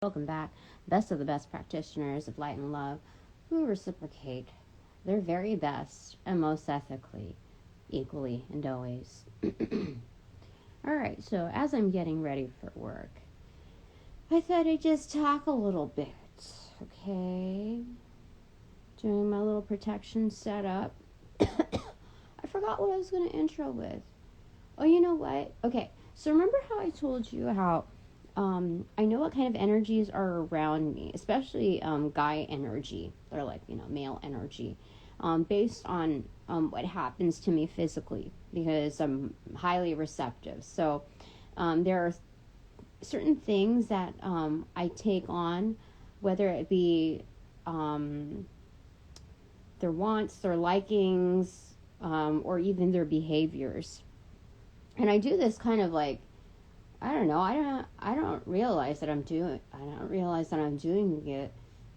Welcome back. Best of the best practitioners of light and love who reciprocate their very best and most ethically, equally, and always. All right, so as I'm getting ready for work, I thought I'd just talk a little bit, okay? Doing my little protection setup. I forgot what I was going to intro with. Oh, you know what? Okay, so remember how I told you how I know what kind of energies are around me, especially guy energy, or like, male energy, based on what happens to me physically, because I'm highly receptive. So there are certain things that I take on, whether it be their wants, their likings, or even their behaviors. And I do this kind of like, I don't know. I don't realize that I'm doing. I don't realize that I'm doing it.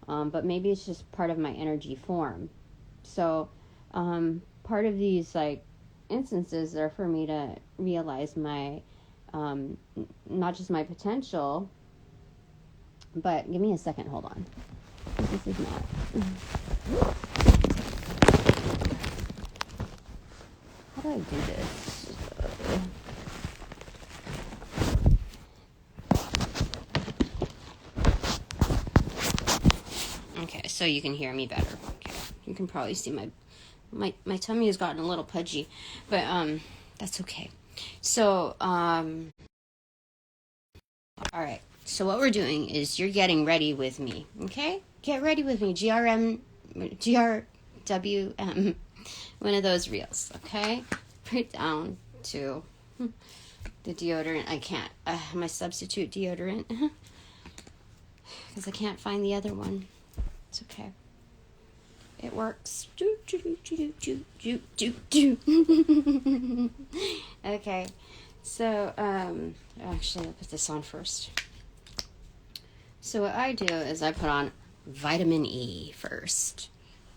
But maybe it's just part of my energy form. So, part of these like instances are for me to realize my, not just my potential. But give me a second. Hold on. This is not. How do I do this? Okay, so you can hear me better. Okay, you can probably see my tummy has gotten a little pudgy, but that's okay. So all right. So what we're doing is you're getting ready with me, okay? Get ready with me, GRWM, one of those reels, okay? Right down to the deodorant. I can't, my substitute deodorant, because I can't find the other one. It's okay. It works. Okay. So, actually, I'll put this on first. So what I do is I put on vitamin E first.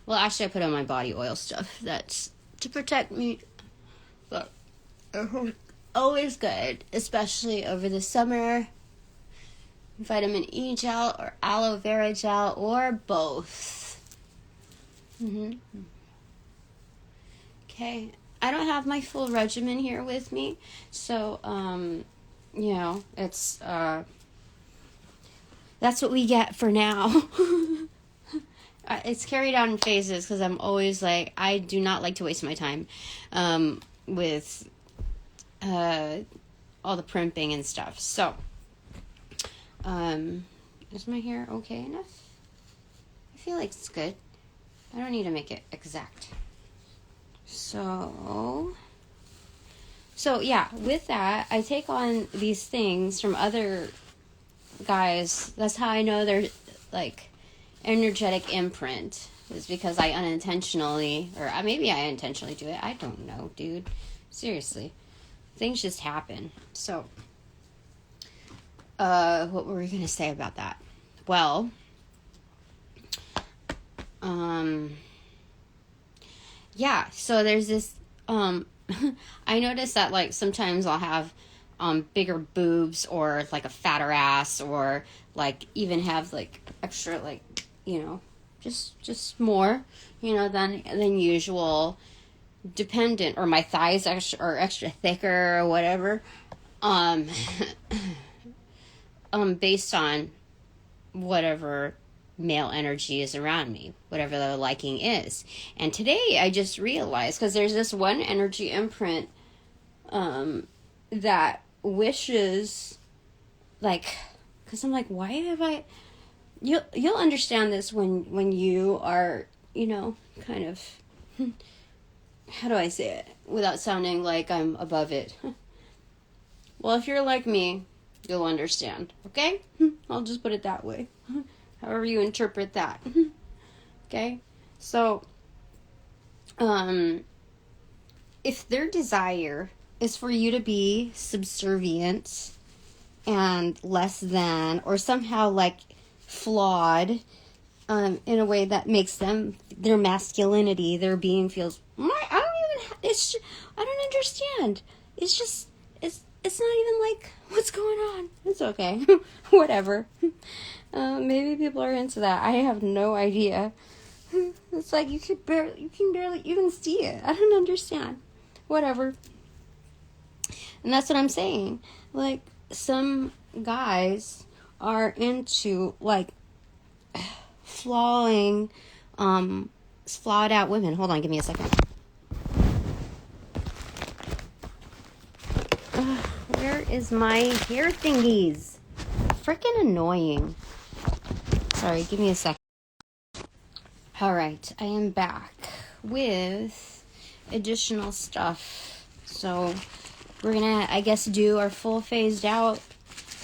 Well, actually, I put on my body oil stuff. That's to protect me. But always good, especially over the summer. Vitamin E gel or aloe vera gel or both. Okay. I don't have my full regimen here with me, so it's that's what we get for now. It's carried out in phases because I'm always like, I do not like to waste my time with all the primping and stuff. So, is my hair okay enough? I feel like it's good. I don't need to make it exact. So yeah, with that, I take on these things from other guys. That's how I know they're like energetic imprint, is because I unintentionally, or maybe I intentionally do it. I don't know, dude. Seriously. Things just happen. So, what were we going to say about that? Well, yeah, so there's this, I noticed that, like, sometimes I'll have, bigger boobs, or, like, a fatter ass, or, like, even have, like, extra, like, just more, than usual, dependent, or my thighs are extra thicker, or whatever, based on whatever male energy is around me, whatever the liking is. And today I just realized, because there's this one energy imprint that wishes, like, because I'm like, why have I, you'll understand this when you are, kind of, how do I say it without sounding like I'm above it? Well, if you're like me, you'll understand, okay? I'll just put it that way. However you interpret that. Okay? So, if their desire is for you to be subservient and less than, or somehow like flawed, in a way that makes them, their masculinity, their being feels, I don't understand. It's it's not even like, what's going on? It's okay. Whatever. Maybe people are into that. I have no idea. It's like you can barely even see it. I don't understand. Whatever. And that's what I'm saying. Like, some guys are into, like, flawed out women. Hold on, give me a second. Where is my hair thingies? Freaking annoying. Sorry, give me a second. Alright, I am back with additional stuff. So, we're gonna, I guess, do our full phased out.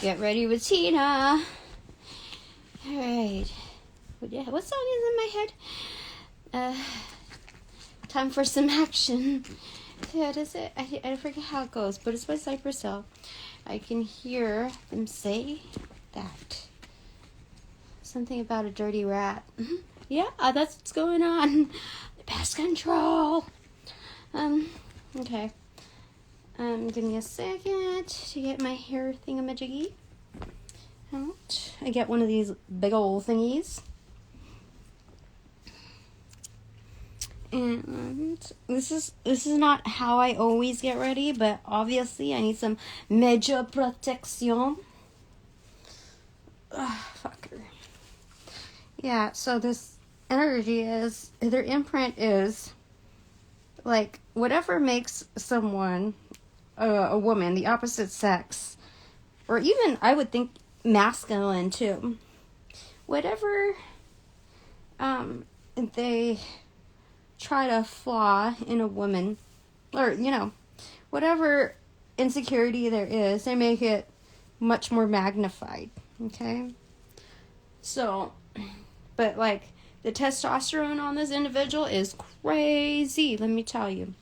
Get ready with Tina. Alright. What song is in my head? Time for some action. Yeah, does it? I forget how it goes, but it's by Cypress Hill. I can hear them say that. Something about a dirty rat. Yeah, that's what's going on. Pest control. Okay. Give me a second to get my hair thingamajiggy out. I get one of these big old thingies. And this is not how I always get ready, but obviously I need some major protection. Fucker. Yeah, so this energy is, their imprint is, like, whatever makes someone, a woman, the opposite sex, or even, I would think, masculine, too. Whatever, they try to flaw in a woman, or, whatever insecurity there is, they make it much more magnified, okay? So, but, like, the testosterone on this individual is crazy, let me tell you.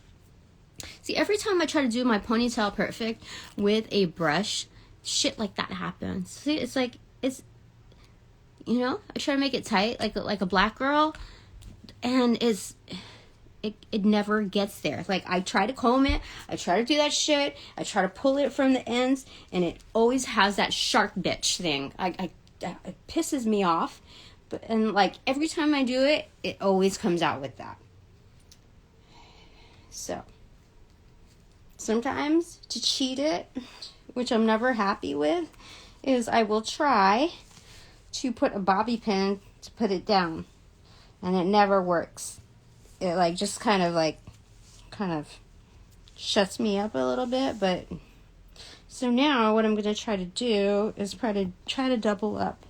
See, every time I try to do my ponytail perfect with a brush, shit like that happens. See, it's like, I try to make it tight, like a black girl, and it never gets there. Like, I try to comb it, I try to do that shit, I try to pull it from the ends, and it always has that shark bitch thing. It pisses me off, and like every time I do it, it always comes out with that. So, sometimes to cheat it, which I'm never happy with, is I will try to put a bobby pin to put it down, and it never works. It like just kind of shuts me up a little bit. But so now what I'm going to try to do is try to double up,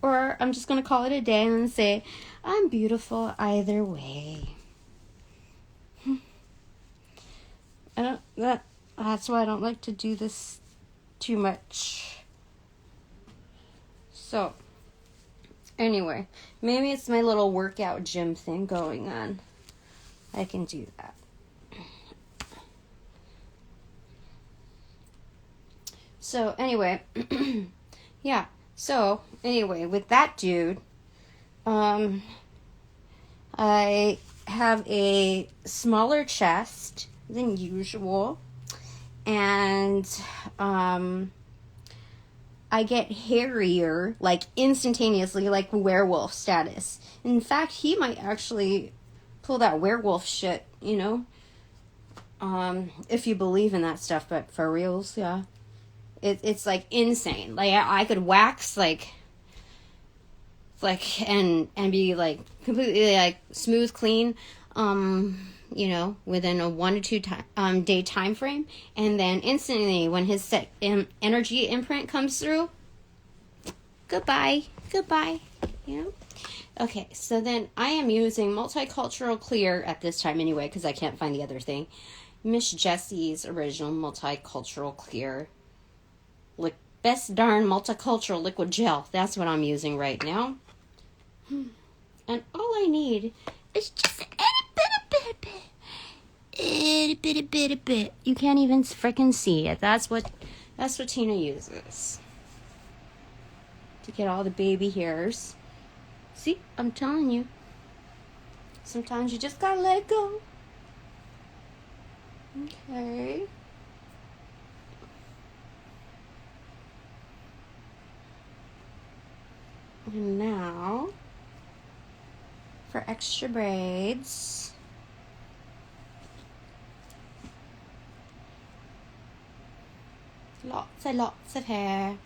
or I'm just going to call it a day and say I'm beautiful either way. That's why I don't like to do this too much. So anyway, maybe it's my little workout gym thing going on. I can do that. So anyway, yeah. So anyway, with that dude, I have a smaller chest than usual, and I get hairier, like, instantaneously, like werewolf status. In fact, he might actually pull that werewolf shit, if you believe in that stuff, but for reals, yeah. It's like insane. Like, I could wax, and be, like, completely, like, smooth, clean, within a 1 to 2 day time frame, and then instantly when his set energy imprint comes through, goodbye. Okay, so then I am using Multicultural Clear at this time anyway, because I can't find the other thing. Miss Jessie's original Multicultural Clear, best darn multicultural liquid gel. That's what I'm using right now. And all I need is just a bit. You can't even freaking see it. That's what Tina uses to get all the baby hairs. See, I'm telling you. Sometimes you just gotta let it go. Okay. And now, for extra braids, lots of hair.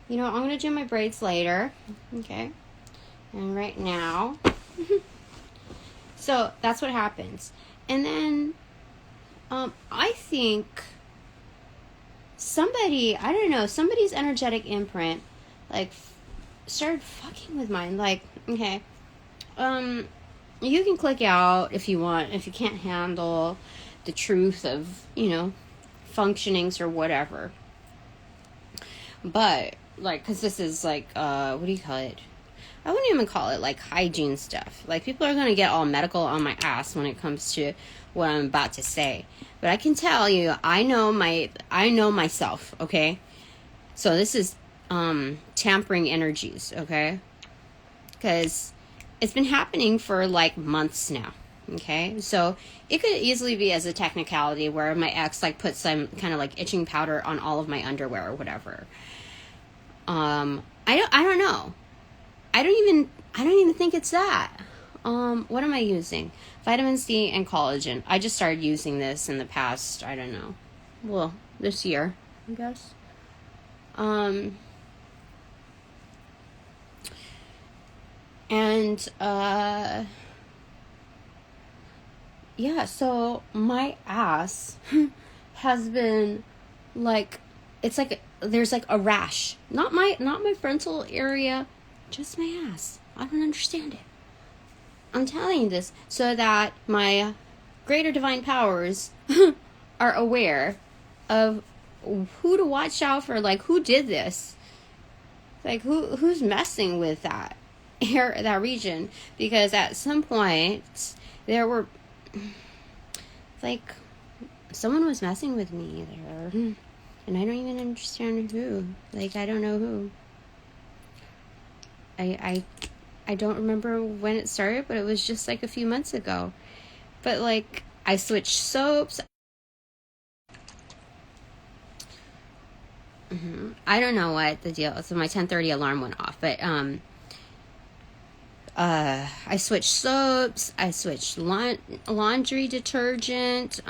You know, I'm going to do my braids later. Okay. And right now, so that's what happens. And then, I think somebody, I don't know, somebody's energetic imprint, like, started fucking with mine. Like, okay, you can click out if you want, if you can't handle the truth of, you know, functionings or whatever. But, like, because this is, like, what do you call it? I wouldn't even call it, like, hygiene stuff. Like, people are going to get all medical on my ass when it comes to what I'm about to say. But I can tell you, I know myself, okay? So this is, tampering energies, okay? Because it's been happening for, like, months now, okay? So it could easily be as a technicality where my ex, like, put some kind of, like, itching powder on all of my underwear or whatever. I don't know. I don't even think it's that. What am I using? Vitamin C and collagen. I just started using this in the past, I don't know. Well, this year, I guess. Yeah, so my ass has been like, it's like there's like a rash. Not my frontal area, just my ass. I don't understand it. I'm telling you this so that my greater divine powers are aware of who to watch out for, like who did this. Like who's messing with that region, because at some point there were like someone was messing with me there, and I don't even understand who. Like, I don't know who. I don't remember when it started, but it was just like a few months ago. But like, I switched soaps. I don't know what the deal is. So my 10:30 alarm went off, but I switched soaps, I switched laundry detergent,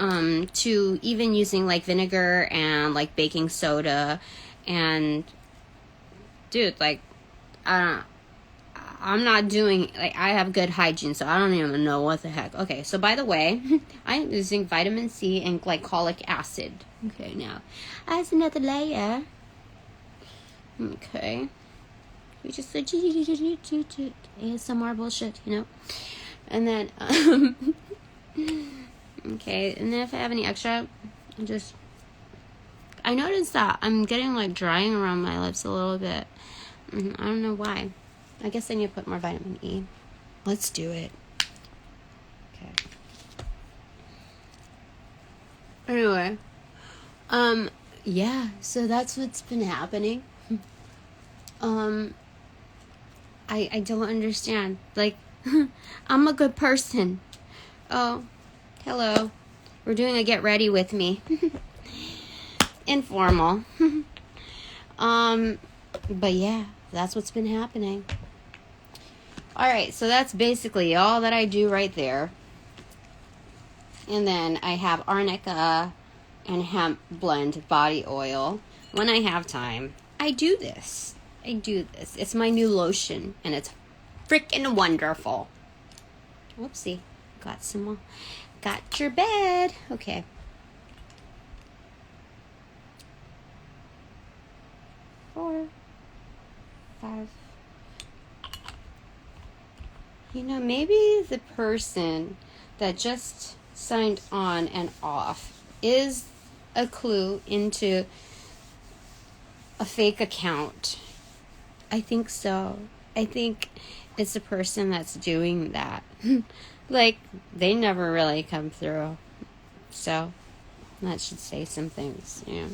to even using like vinegar and like baking soda. And dude, like, I'm not doing, like, I have good hygiene, so I don't even know what the heck. Okay, so by the way, I'm using vitamin C and glycolic acid. Okay, now, as another layer. Okay. We just said some more bullshit, you know? And then, okay, and then if I have any extra, I noticed that I'm getting, like, drying around my lips a little bit. I don't know why. I guess I need to put more vitamin E. Let's do it. Okay. Anyway, yeah, so that's what's been happening. I don't understand. Like, I'm a good person. Oh, hello. We're doing a get ready with me. Informal. But yeah, that's what's been happening. Alright, so that's basically all that I do right there. And then I have arnica and hemp blend body oil. When I have time, I do this. It's my new lotion, and it's freaking wonderful. Whoopsie. Got some more. Got your bed. Okay. Four. 5. You know, maybe the person that just signed on and off is a clue into a fake account. I think so. I think it's the person that's doing that. Like, they never really come through. So, that should say some things, you know.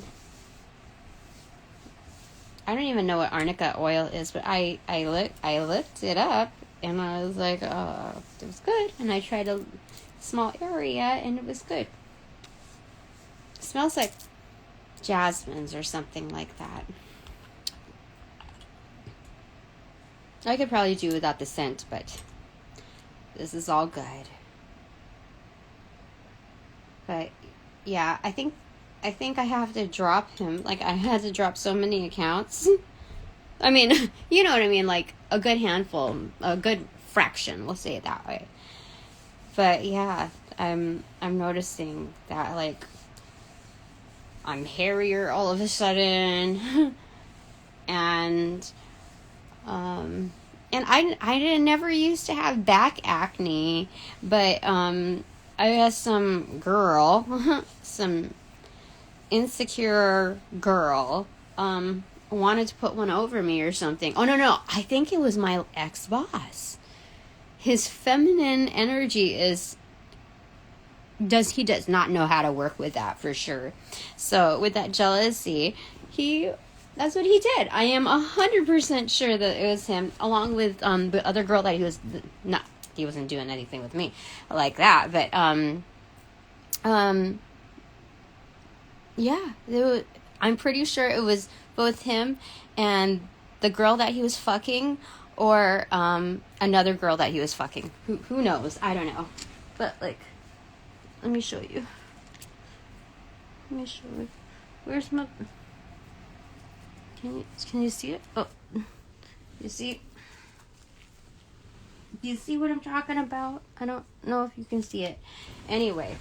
I don't even know what arnica oil is, but I looked it up, and I was like, oh, it was good. And I tried a small area, and it was good. It smells like jasmines or something like that. I could probably do without the scent, but this is all good. But yeah, I think I have to drop him. Like, I had to drop so many accounts. I mean, you know what I mean, like a good handful, a good fraction, we'll say it that way. But yeah, I'm noticing that, like, I'm hairier all of a sudden. And I didn't never used to have back acne, but I had some girl, some insecure girl, wanted to put one over me or something. Oh no, I think it was my ex-boss. His feminine energy does not know how to work with that, for sure. So with that jealousy, that's what he did. I am 100% sure that it was him, along with the other girl that he wasn't doing anything with me like that, but yeah, I'm pretty sure it was both him and the girl that he was fucking, or another girl that he was fucking. Who knows? I don't know. But, like, let me show you. Where's my... Can you see it? Oh, you see? Do you see what I'm talking about? I don't know if you can see it. Anyway,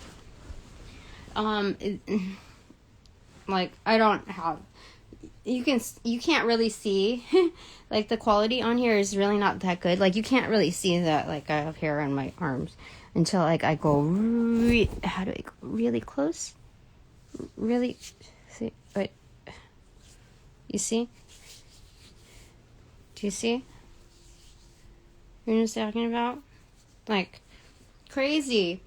like, I don't have... You can't really see. Like, the quality on here is really not that good. Like, you can't really see that, like, I have hair on my arms until, like, I go how do I go really close? Really? See? Wait. You see? Do you see? You know what I'm talking about? Like, crazy.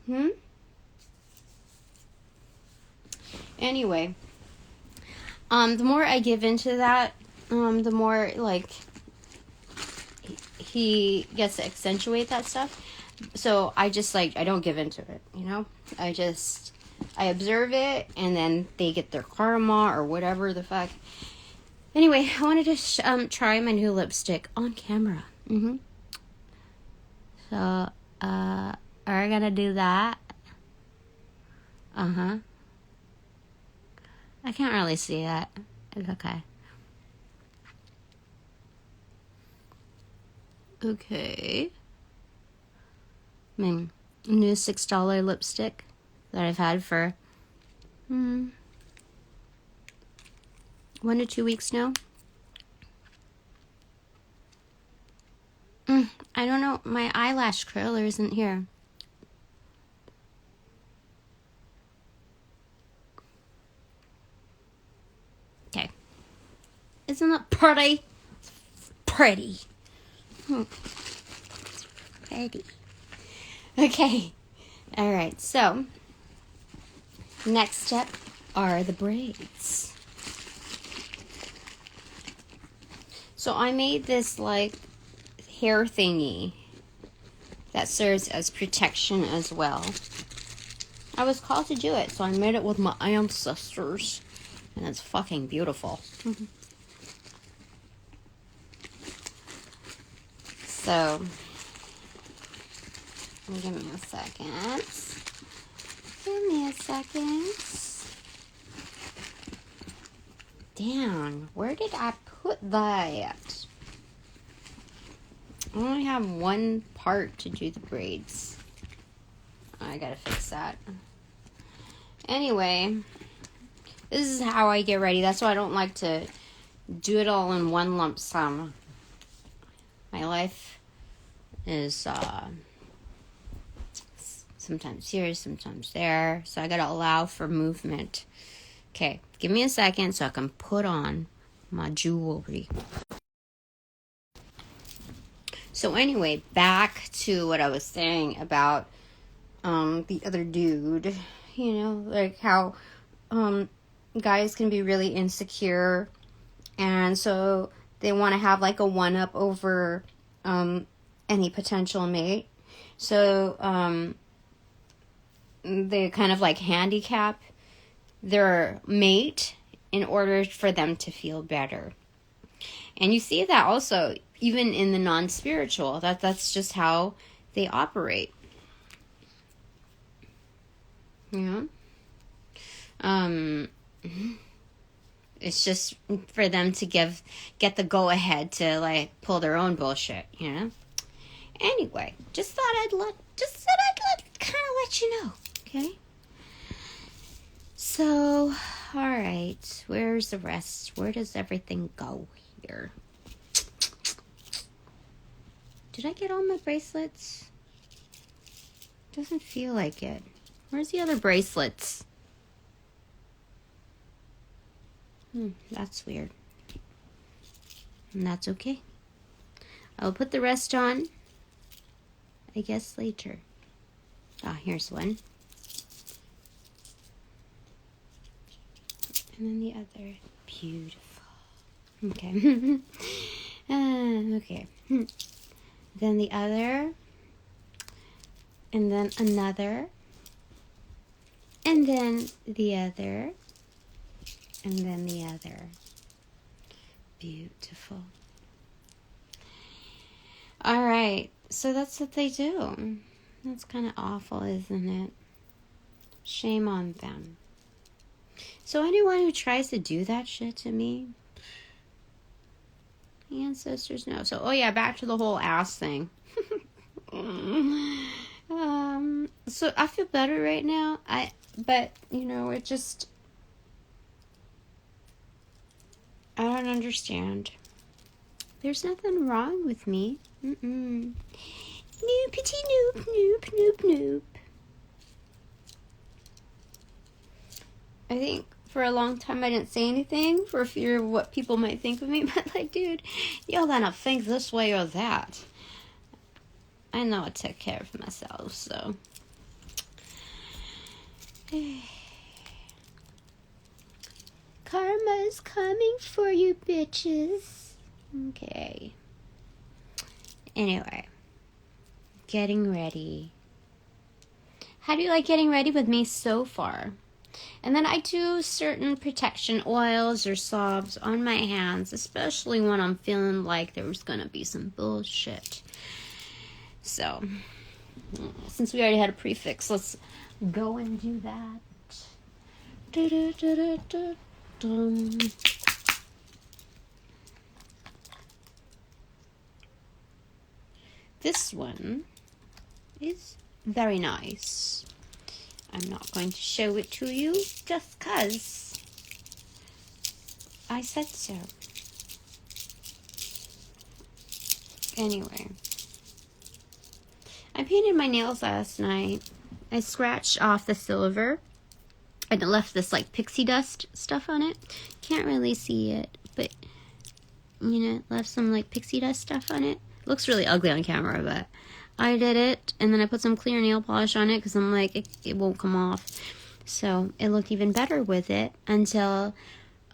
Anyway, the more I give into that, the more, like, he gets to accentuate that stuff. So I just, like, I don't give into it, you know? I observe it, and then they get their karma or whatever the fuck. Anyway, I wanted to try my new lipstick on camera. So, we're gonna do that. I can't really see it. It's okay. Okay. My new $6 lipstick that I've had for 1 to 2 weeks now. I don't know. My eyelash curler isn't here. Okay. Isn't that pretty? Pretty. Pretty. Okay. All right. So, next step are the braids. So I made this, like, hair thingy that serves as protection as well. I was called to do it, so I made it with my ancestors, and it's fucking beautiful. So, give me a second. Damn, where did I put that? I only have one part to do the braids. I gotta fix that. Anyway, this is how I get ready. That's why I don't like to do it all in one lump sum. My life is sometimes here, sometimes there. So I gotta allow for movement. Okay, give me a second so I can put on my jewelry. So anyway, back to what I was saying about the other dude. You know, like how guys can be really insecure, and so they want to have, like, a one-up over any potential mate. So they kind of, like, handicap their mate in order for them to feel better. And you see that also even in the non-spiritual. That's just how they operate. Yeah. It's just for them to get the go ahead to like pull their own bullshit, you know. Anyway, just thought I'd kind of let you know, okay? So, all right, where's the rest? Where does everything go here? Did I get all my bracelets? Doesn't feel like it. Where's the other bracelets? That's weird. And that's okay. I'll put the rest on, I guess, later. Ah, here's one. And then the other. Beautiful. Okay. Okay. Then the other. And then another. And then the other. And then the other. Beautiful. All right. So that's what they do. That's kind of awful, isn't it? Shame on them. So anyone who tries to do that shit to me, ancestors know. So, oh yeah, back to the whole ass thing. So I feel better right now. But you know, it just, I don't understand. There's nothing wrong with me. Noopity noop, noop, noop, noop. I think for a long time I didn't say anything for fear of what people might think of me. But like, dude, you're gonna think this way or that. I know I take care of myself, so. Karma's coming for you, bitches. Okay. Anyway. Getting ready. How do you like getting ready with me so far? And then I do certain protection oils or salves on my hands, especially when I'm feeling like there's gonna be some bullshit. So, since we already had a prefix, let's go and do that. This one is very nice. I'm not going to show it to you just 'cause I said so. Anyway, I painted my nails last night. I scratched off the silver and it left this like pixie dust stuff on it. Can't really see it, but you know, it left some like pixie dust stuff on it. Looks really ugly on camera, but I did it, and then I put some clear nail polish on it because I'm like, it won't come off. So it looked even better with it until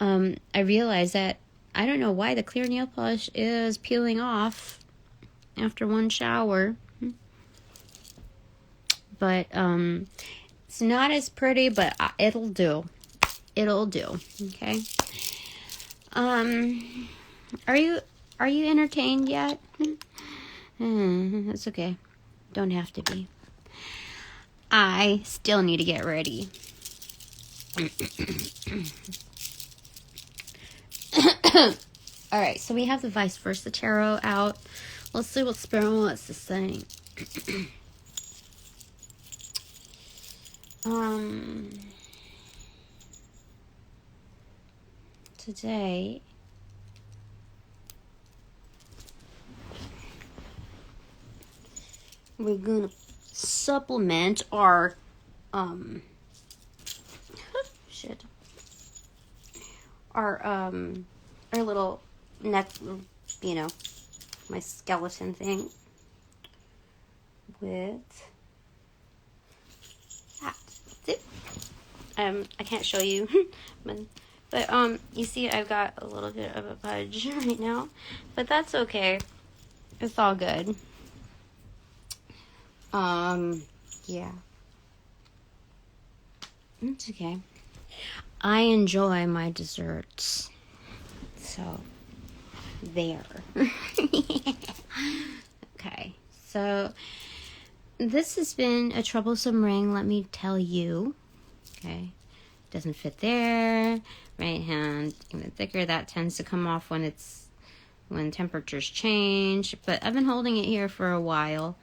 I realized that I don't know why the clear nail polish is peeling off after one shower. But it's not as pretty, but it'll do. It'll do. Okay. Are you entertained yet? That's okay. Don't have to be. I still need to get ready. Alright, so we have the Vice Versa Tarot out. Let's see what Spirit wants to say. Today, we're gonna supplement our our little neck, you know, my skeleton thing with that. See? I can't show you, but you see I've got a little bit of a pudge right now, but that's okay. It's all good. Yeah. It's okay. I enjoy my desserts. So, there. Okay, so this has been a troublesome ring, let me tell you. Okay, doesn't fit there. Right hand even thicker. That tends to come off when temperatures change. But I've been holding it here for a while.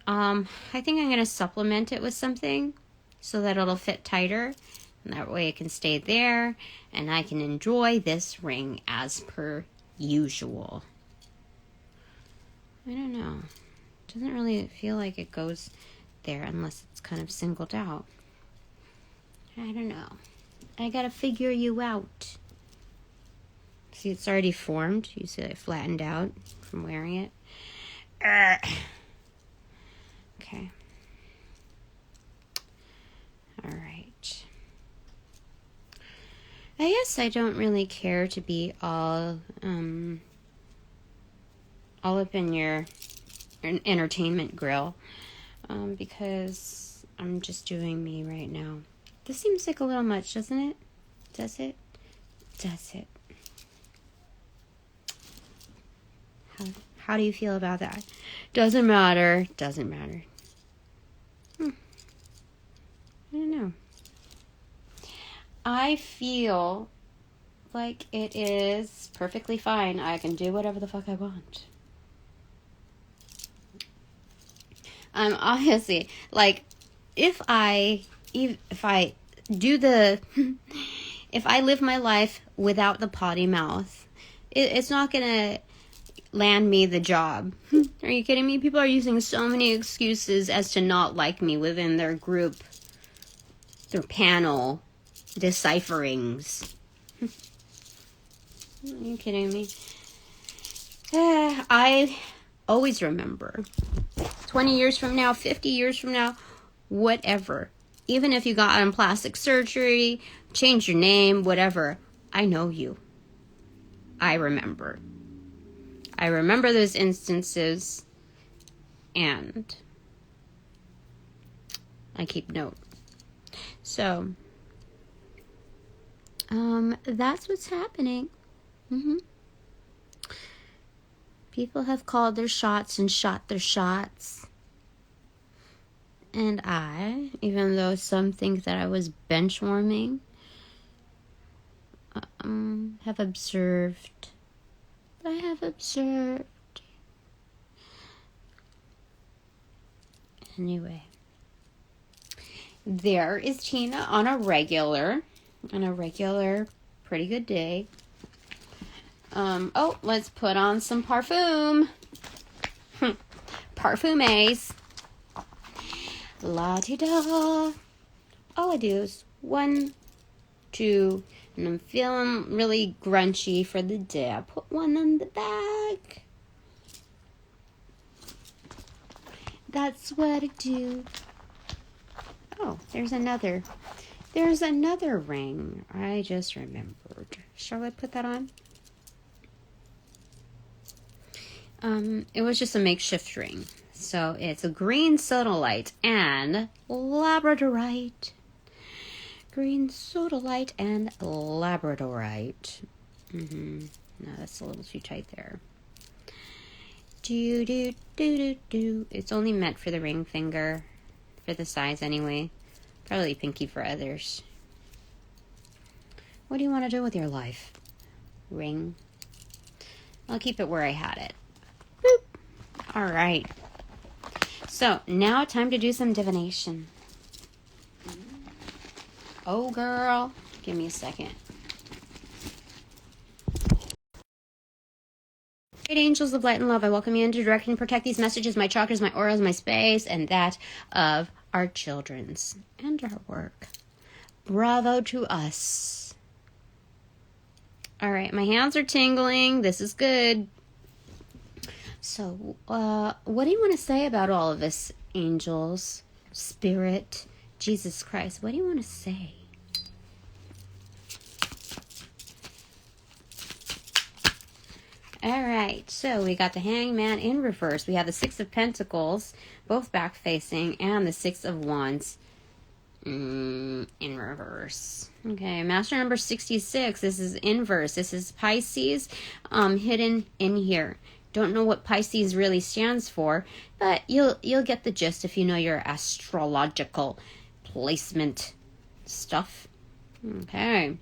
I think I'm going to supplement it with something so that it'll fit tighter. And that way it can stay there. And I can enjoy this ring as per usual. I don't know. It doesn't really feel like it goes there unless it's kind of singled out. I don't know. I gotta figure you out. See, it's already formed. You see it flattened out from wearing it. Okay. Alright. I guess I don't really care to be all up in your entertainment grill, because I'm just doing me right now. This seems like a little much, doesn't it? Does it? Does it? How do you feel about that? Doesn't matter. Doesn't matter. I don't know. I feel like it is perfectly fine. I can do whatever the fuck I want. I'm obviously, like, if I live my life without the potty mouth, it's not gonna land me the job. Are you kidding me? People are using so many excuses as to not like me within their group, their panel decipherings. Are you kidding me? I always remember 20 years from now, 50 years from now, whatever. Even if you got on plastic surgery, change your name, whatever. I know you. I remember. I remember those instances, and I keep note. So, that's what's happening. People have called their shots and shot their shots. And I, even though some think that I was bench warming, have observed. I have observed. Anyway. There is Tina on a regular, pretty good day. Let's put on some parfum. Parfumes. La-di-da. All I do is 1, 2, and I'm feeling really grunchy for the day. I put one in the bag. That's what I do. Oh, there's another ring. I just remembered. Shall I put that on? It was just a makeshift ring. So it's a green sodalite and labradorite. Green sodalite and labradorite. No, that's a little too tight there. Do. It's only meant for the ring finger. For the size anyway. Probably pinky for others. What do you want to do with your life? Ring. I'll keep it where I had it. Boop. All right. So, now time to do some divination. Oh, girl. Give me a second. Great angels of light and love, I welcome you in to direct and protect these messages, my chakras, my auras, my space, and that of our children's and our work. Bravo to us. All right, my hands are tingling. This is good. So, what do you want to say about all of this, angels, spirit, Jesus Christ? What do you want to say? All right, so we got the Hangman in reverse. We have the Six of Pentacles, both back facing, and the Six of Wands. in reverse. Okay, master number 66. This is inverse. This is Pisces, hidden in here. Don't know what Pisces really stands for, but you'll get the gist if you know your astrological placement stuff. Okay,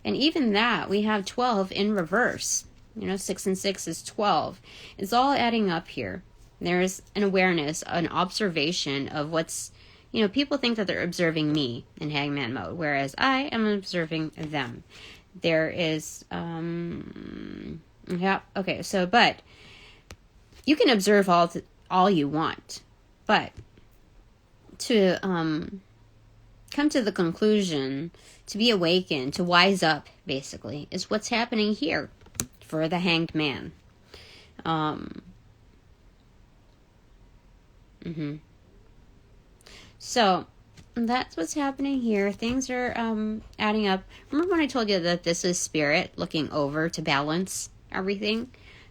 and even that, we have 12 in reverse. 6 and 6 is 12. It's all adding up here. There's an awareness, an observation of what's, people think that they're observing me in hangman mode, whereas I am observing them. There is, yeah, okay, so, but you can observe all you want, but to come to the conclusion, to be awakened, to wise up, basically, is what's happening here for the hanged man. So that's what's happening here. Things are adding up. Remember when I told you that this is spirit looking over to balance everything?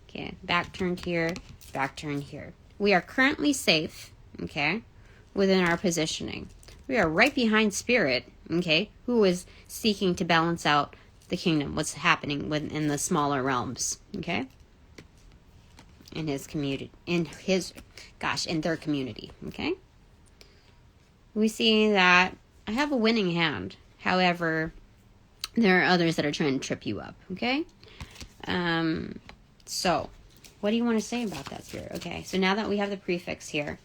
Okay, back turned here, back turned here. We are currently safe, okay, within our positioning. We are right behind spirit, okay, who is seeking to balance out the kingdom, what's happening within the smaller realms, okay? In his community, in their community, okay? We see that I have a winning hand. However, there are others that are trying to trip you up, okay? So, what do you want to say about that, Spirit? Okay, so now that we have the prefix here.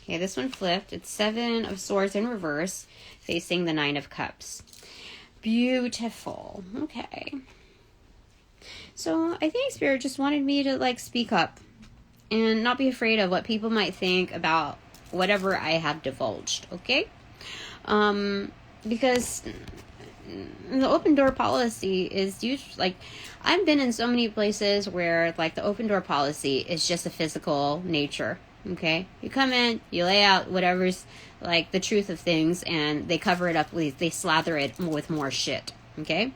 Okay, this one flipped. It's 7 of Swords in reverse, facing the 9 of Cups. Beautiful. Okay. So, I think Spirit just wanted me to, speak up. And not be afraid of what people might think about whatever I have divulged, okay? Because the open door policy is usually, I've been in so many places where, the open door policy is just a physical nature, okay? You come in, you lay out whatever's, the truth of things, and they cover it up, they slather it with more shit, okay?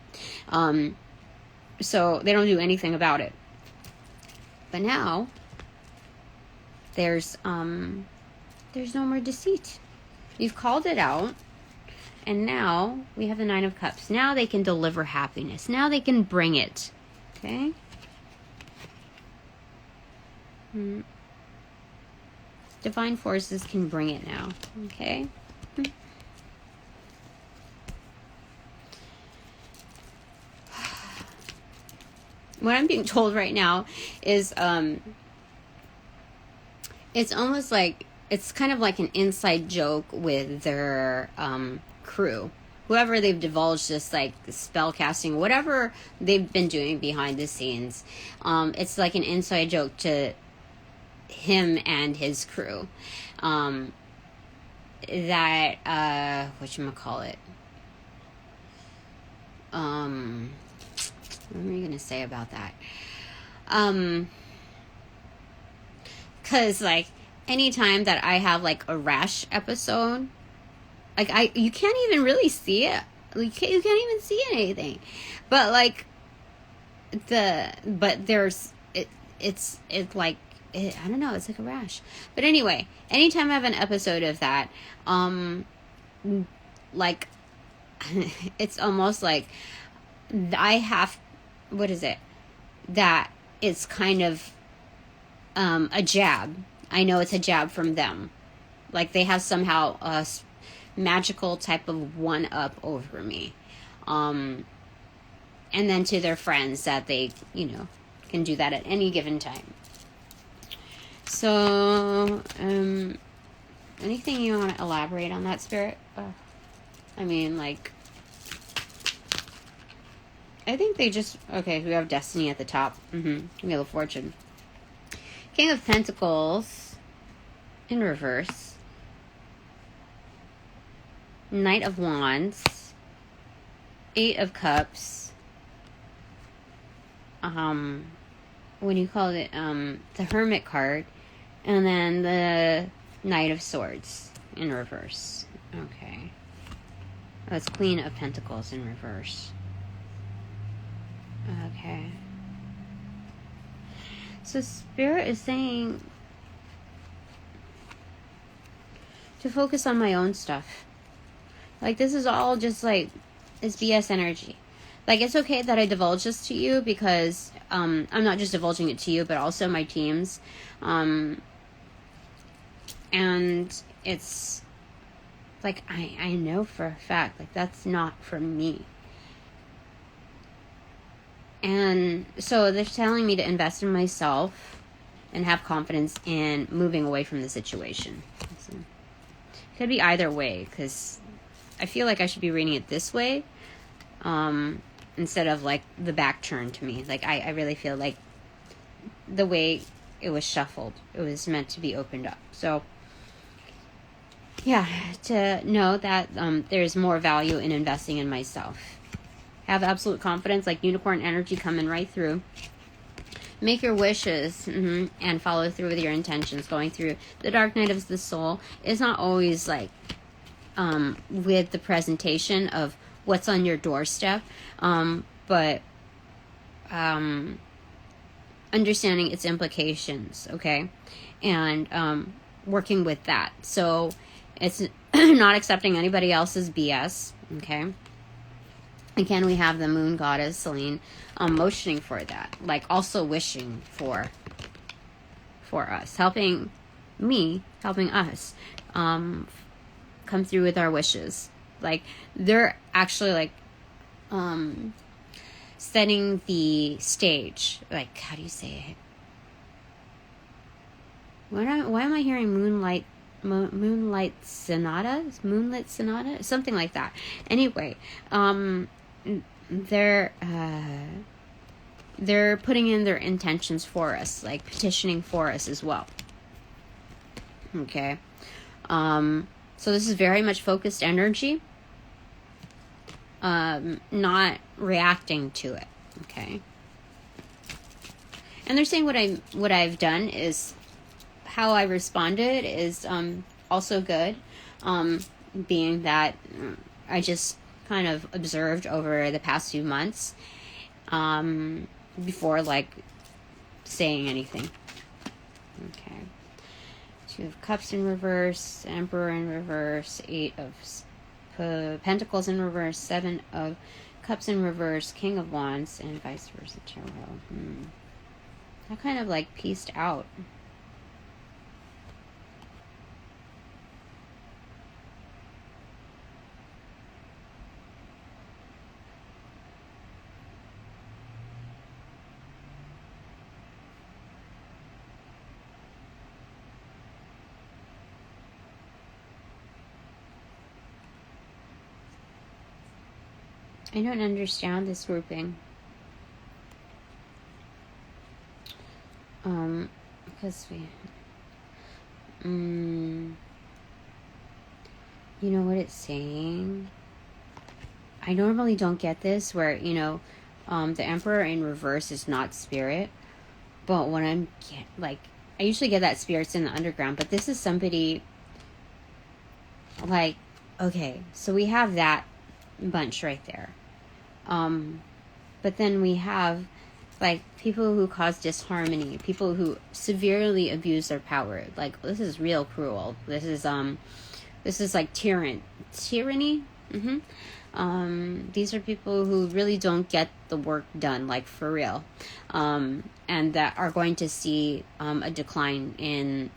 So they don't do anything about it. But now there's no more deceit. You've called it out, and now we have the 9 of Cups. Now they can deliver happiness. Now they can bring it. Okay? Divine forces can bring it now. Okay? What I'm being told right now is it's almost it's kind of like an inside joke with their crew. Whoever they've divulged this, spell casting, whatever they've been doing behind the scenes. It's like an inside joke to him and his crew. That, whatchamacallit? What am I going to say about that? Because, anytime that I have, a rash episode, you can't even really see it. You can't even see anything. But, there's, I don't know, it's like a rash. But anyway, anytime I have an episode of that, it's almost like I have, what is it? That it's kind of a jab. I know it's a jab from them. They have somehow a magical type of one-up over me. And then to their friends that they, can do that at any given time. So, anything you want to elaborate on that, Spirit? I think they just... Okay, we have Destiny at the top. Wheel of Fortune. King of Pentacles in reverse. Knight of Wands. 8 of Cups. What do you call it? The Hermit card. And then the Knight of Swords in reverse. Okay. Oh, it's Queen of Pentacles in reverse. Okay. So Spirit is saying to focus on my own stuff. Like, this is all just, like, it's BS energy. Like, it's okay that I divulge this to you because I'm not just divulging it to you, but also my teams. And it's, like, I know for a fact, like, that's not for me. And so they're telling me to invest in myself and have confidence in moving away from the situation. So, it could be either way, because I feel like I should be reading it this way, instead of, like, the back turn to me. Like, I really feel like the way it was shuffled, it was meant to be opened up. So, yeah, to know that there's more value in investing in myself. Have absolute confidence, like unicorn energy coming right through. Make your wishes and follow through with your intentions. Going through the dark night of the soul is not always like with the presentation of what's on your doorstep, but understanding its implications, okay, and working with that. So it's not accepting anybody else's BS, okay. Again, we have the moon goddess, Selene, motioning for that. Like, also wishing for us. Helping me, helping us come through with our wishes. Like, they're actually, like, setting the stage. Like, how do you say it? Why am I hearing Moonlight Sonata? Moonlight Sonata? Something like that. Anyway, they're putting in their intentions for us, like petitioning for us as well. Okay. So this is very much focused energy. Not reacting to it. Okay. And they're saying what I've done is how I responded is also good. Being that I just kind of observed over the past few months before, like, saying anything. Okay. 2 of Cups in reverse, Emperor in reverse, 8 of Pentacles in reverse, 7 of Cups in reverse, King of Wands, and vice versa tarot. That kind of, like, pieced out. I don't understand this grouping. Because you know what it's saying? I normally don't get this where, the Emperor in reverse is not spirit. But when I usually get that spirit's in the underground, but this is somebody, like, okay, so we have that bunch right there. But then we have, like, people who cause disharmony, people who severely abuse their power. Like, this is real cruel. This is like tyranny. These are people who really don't get the work done, like, for real. And that are going to see a decline in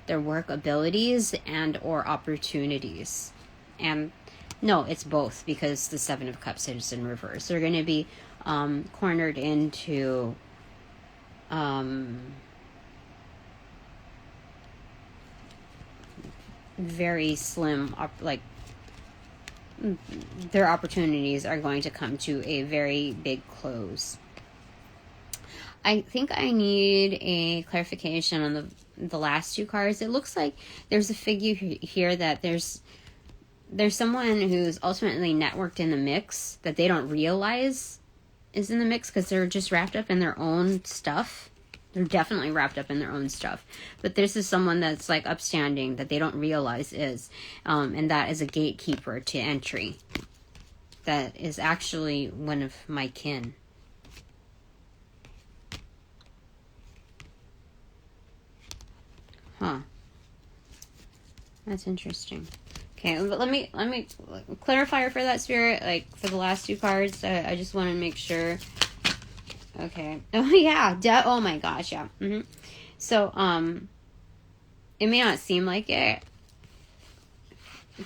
their work abilities and or opportunities. And no, it's both, because the 7 of Cups is in reverse. They're going to be cornered into very slim, like, their opportunities are going to come to a very big close. I think I need a clarification on the last 2 cards. It looks like there's a figure here that there's someone who's ultimately networked in the mix that they don't realize is in the mix because they're just wrapped up in their own stuff. They're definitely wrapped up in their own stuff. But this is someone that's, like, upstanding that they don't realize is. And that is a gatekeeper to entry. That is actually one of my kin. Huh. That's interesting. Okay, but let me clarify for that, Spirit. Like, for the last two cards, I just want to make sure. Okay. Oh, yeah. Oh, my gosh, yeah. So, it may not seem like it.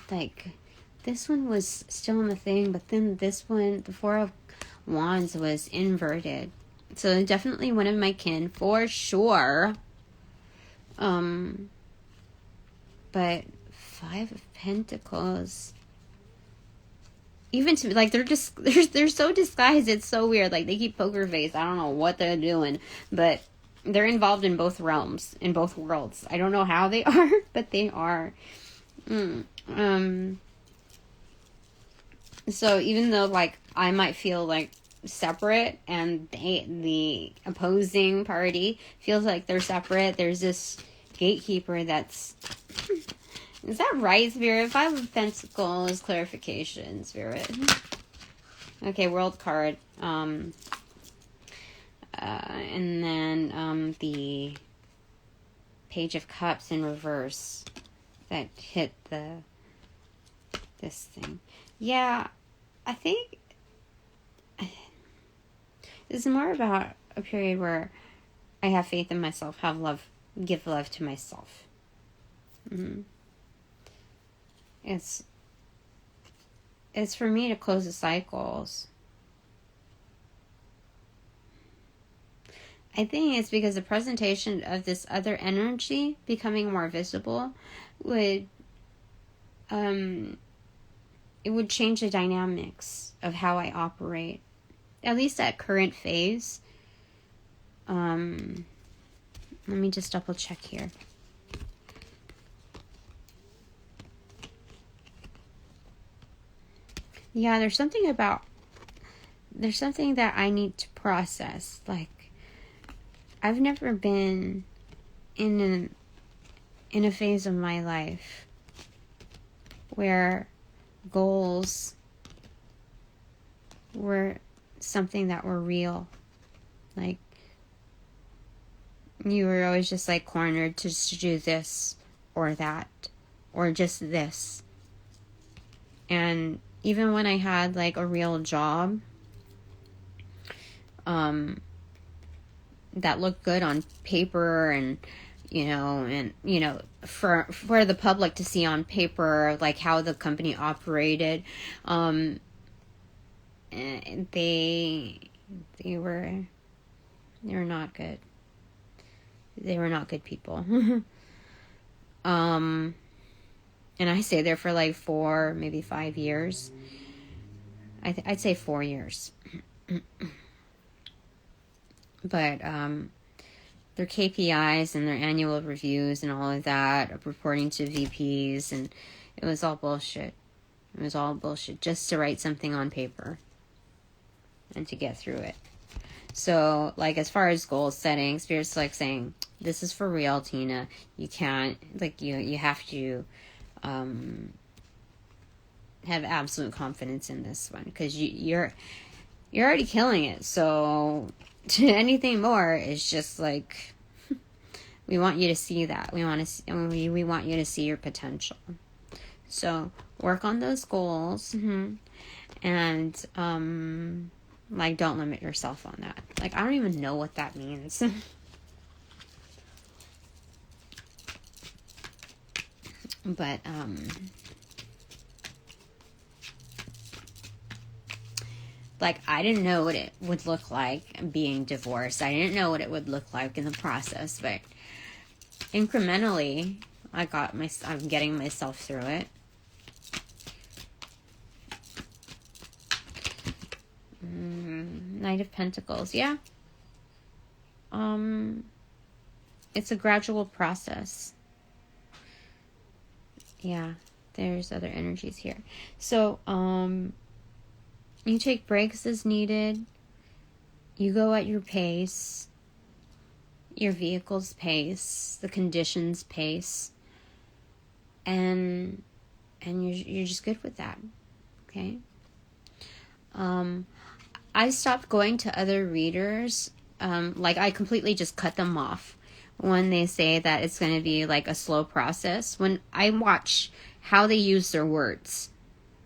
Like, this one was still in the thing, but then this one, the Four of Wands, was inverted. So, definitely one of my kin, for sure. But Five of Pentacles, even to like, they're so disguised. It's so weird. Like, they keep poker face. I don't know what they're doing, but they're involved in both realms, in both worlds. I don't know how they are, but they are. So even though, like, I might feel like separate, and the opposing party feels like they're separate, there's this gatekeeper that's... Is that right, Spirit? Five of Pentacles, clarification, Spirit. Okay, World card. And then the Page of Cups in reverse that hit this thing. Yeah, I think this is more about a period where I have faith in myself, have love, give love to myself. It's for me to close the cycles. I think it's because the presentation of this other energy becoming more visible would it would change the dynamics of how I operate, at least at current phase. Let me just double check here. Yeah, there's something that I need to process. Like, I've never been in a phase of my life where goals were something that were real. Like, you were always just like cornered to do this or that or just this. And even when I had like a real job that looked good on paper, and for the public to see on paper, like how the company operated, they were not good. They were not good people. And I stayed there for like 4, maybe 5 years. I'd say 4 years. But their KPIs and their annual reviews and all of that, of reporting to VPs, and it was all bullshit. It was all bullshit just to write something on paper and to get through it. So, like, as far as goal setting, Spirit's like saying, this is for real, Tina. You can't, like, you have to have absolute confidence in this one, because you're already killing it. So anything more is just like, we want you to see that. We want you to see your potential. So work on those goals, and like, don't limit yourself on that. Like, I don't even know what that means. But like, I didn't know what it would look like being divorced. I didn't know what it would look like in the process, but incrementally, I'm getting myself through it. Knight of Pentacles, yeah. It's a gradual process. Yeah, there's other energies here. So, you take breaks as needed. You go at your pace, your vehicle's pace, the conditions' pace, and you're just good with that. Okay. I stopped going to other readers. Like, I completely just cut them off when they say that it's going to be like a slow process. When I watch how they use their words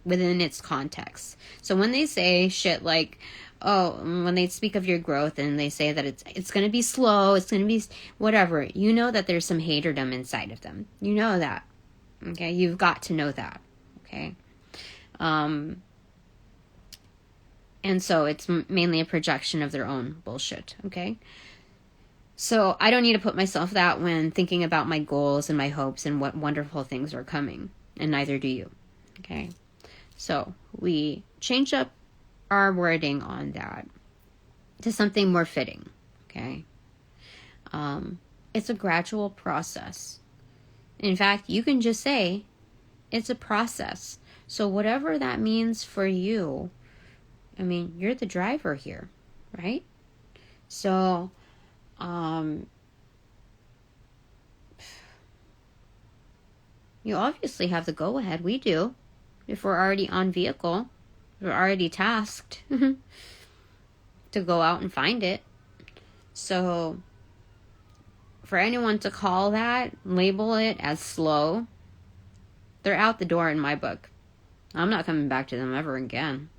within its context. So when they say shit like, oh, when they speak of your growth and they say that it's going to be slow, it's going to be whatever, you know that there's some haterdom inside of them. You know that. Okay? You've got to know that. Okay? And so it's mainly a projection of their own bullshit. Okay? So I don't need to put myself that when thinking about my goals and my hopes and what wonderful things are coming. And neither do you. Okay? So we change up our wording on that to something more fitting. Okay? It's a gradual process. In fact, you can just say it's a process. So whatever that means for you, I mean, you're the driver here, right? So, you obviously have the go-ahead. We do. If we're already on vehicle, we're already tasked to go out and find it. So, for anyone to call that, label it as slow, they're out the door in my book. I'm not coming back to them ever again.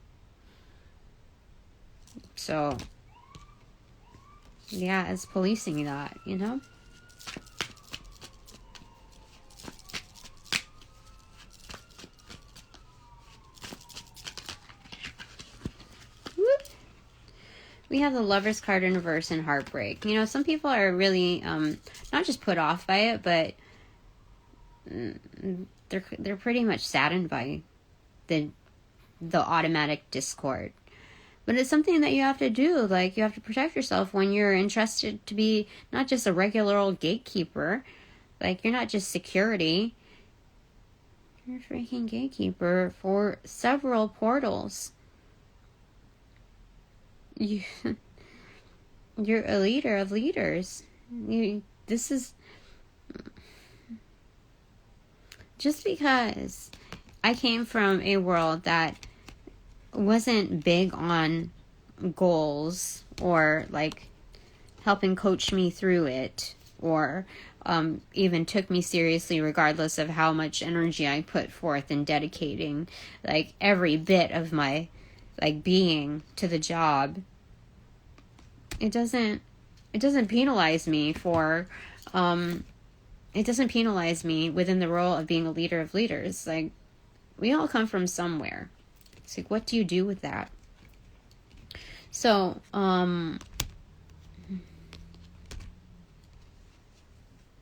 So, yeah, it's policing that, you know? We have the Lover's card in reverse and heartbreak. You know, some people are really not just put off by it, but they're pretty much saddened by the automatic discord. But it's something that you have to do. Like, you have to protect yourself when you're entrusted to be not just a regular old gatekeeper. Like, you're not just security. You're a freaking gatekeeper for several portals. You're a leader of leaders. This is just because I came from a world that wasn't big on goals or like helping coach me through it, or even took me seriously regardless of how much energy I put forth in dedicating like every bit of my like being to the job. It doesn't penalize me for it doesn't penalize me within the role of being a leader of leaders. Like, we all come from somewhere. It's like, what do you do with that? So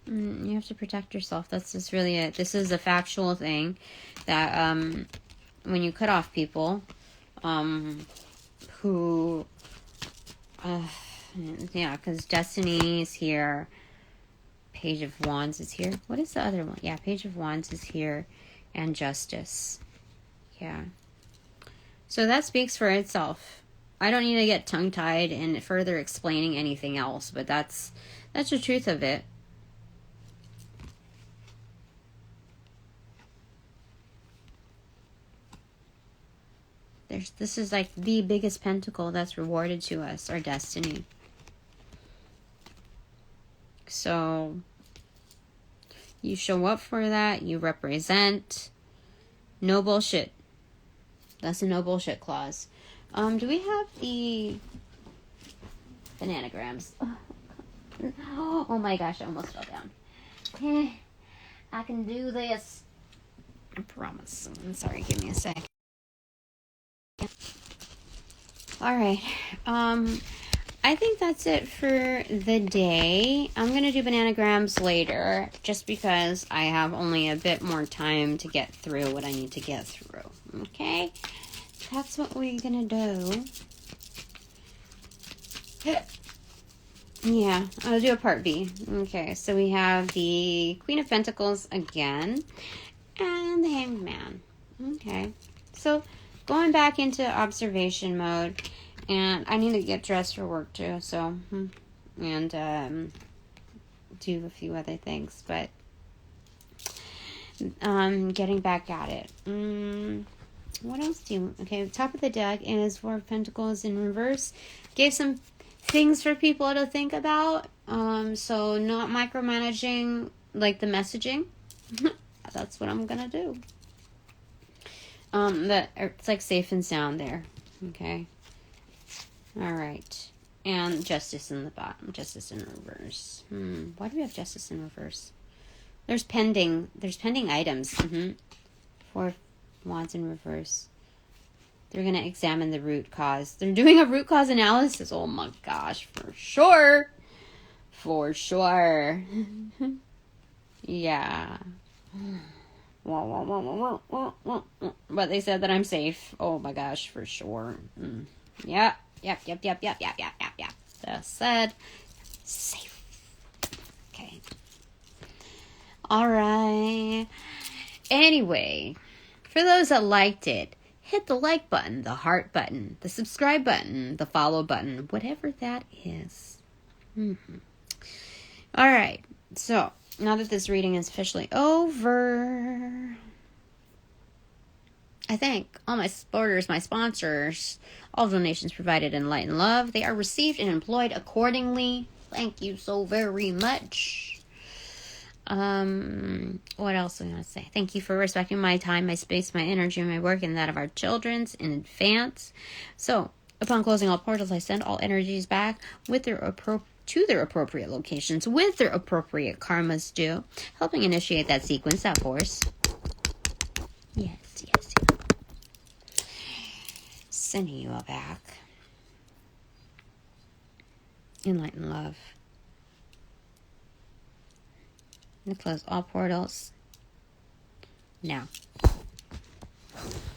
you have to protect yourself. That's just really it. This is a factual thing that when you cut off people who yeah, because Destiny is here, Page of Wands is here. What is the other one? Yeah, Page of Wands is here, and Justice. Yeah. So that speaks for itself. I don't need to get tongue-tied in further explaining anything else, but that's the truth of it. This is like the biggest pentacle that's rewarded to us, our destiny. So you show up for that, you represent. No bullshit. That's a no bullshit clause. Do we have the bananagrams? Oh my gosh, I almost fell down. I can do this. I promise. I'm sorry, give me a sec. Alright, I think that's it for the day. I'm going to do bananagrams later, just because I have only a bit more time to get through what I need to get through. Okay? That's what we're going to do. Yeah, I'll do a part B. Okay, so we have the Queen of Pentacles again, and the Hanged Man. Okay, so going back into observation mode, and I need to get dressed for work too, so, and do a few other things, but getting back at it. What else do you, okay, top of the deck is Four of Pentacles in reverse. Gave some things for people to think about. So not micromanaging like the messaging. That's what I'm gonna do. That it's like safe and sound there. Okay. All right. And justice in the bottom. Justice in reverse. Why do we have justice in reverse? There's pending items. 4 wands in reverse. They're going to examine the root cause. They're doing a root cause analysis. Oh my gosh, for sure. For sure. Yeah. But they said that I'm safe. Oh my gosh, for sure. Yep. Just said safe. Okay. All right. Anyway, for those that liked it, hit the like button, the heart button, the subscribe button, the follow button, whatever that is. All right. So, now that this reading is officially over, I thank all my supporters, my sponsors, all donations provided in light and love. They are received and employed accordingly. Thank you so very much. What else am I going to say? Thank you for respecting my time, my space, my energy, my work, and that of our children's in advance. So, upon closing all portals, I send all energies back with to their appropriate locations, with their appropriate karmas due, helping initiate that sequence, that force. Yes. Sending you all back. In light and love. I'm going to close all portals now.